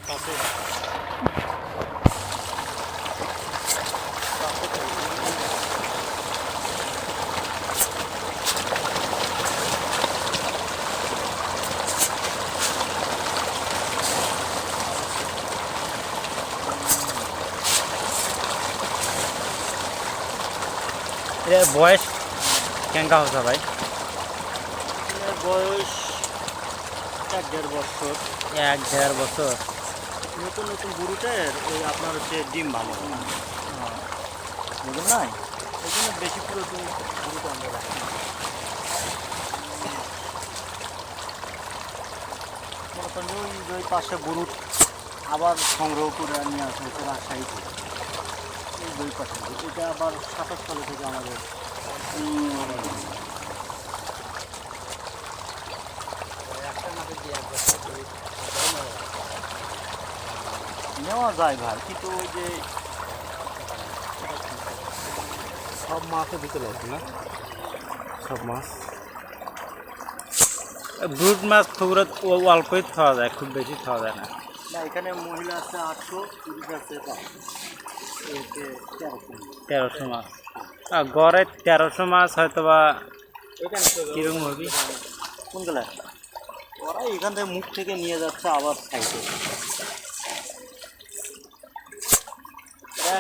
কাছে এর বয়স কেঙ্কা হচ্ছে ভাই? এর বয়স 1-1.5 বছর। 1-1.5 বছর। নতুন নতুন গরুটার ওই আপনার হচ্ছে ডিম ভালো হয় না, বুঝলেন নাই, এই জন্য বেশি পুরাতন গরুটা আমরা রাখি না। মনে করেন যে ওই পাশে গরু আবার সংগ্রহ করে নিয়ে আসা হয়েছে রাজশাহী থেকে, এই 2 পাশে এটা আবার 27 সালে থেকে আমাদের নেওয়া যায় ভাই, কিন্তু ওই যে সব মাছও দিতে লাগবে না, সব মাছ ব্রুড মাছ পুকুরে অল্পই খাওয়া যায়, খুব বেশি খাওয়া যায় না। না, এখানে মহিলা আছে 800, পুরুষ আছে 1300 মাছ, গড়ে 1300 মাছ হয়তো বা কিরকম হবে কোন গেলে ওরা এখান থেকে মুখ থেকে নিয়ে যাচ্ছে আবার সাইডে।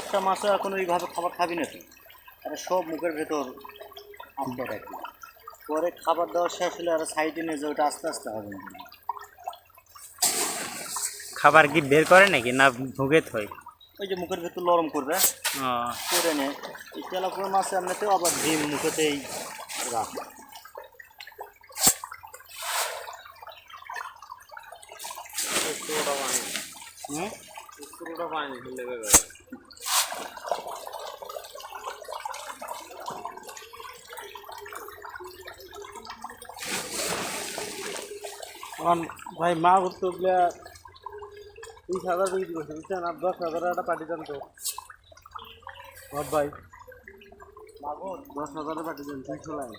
একটা মাছও এখন ওইভাবে খাবার খাবি না তো, আর সব মুখের ভেতর আনতে রাখি, পরে খাবার দাওয়া শেষ হলে আর সাইডে নিয়ে যায়, ওটা আস্তে আস্তে হবে। খাবার কি বের করে নাকি না ভুগে থই? ওই যে মুখের ভেতর নরম করবে, করে নে। এই তেলাপুয়া মাছ এমনিতেও আবার ডিম মুখেতেই রাখে। ভাই মা ঘুরতে উঠলে 30,000 বিক্রি করছে বুঝছেন, আর 10,000 একটা পাঠিয়ে দেন তো ভাই, 10,000 পাঠিয়ে দেন, 200 লাগে।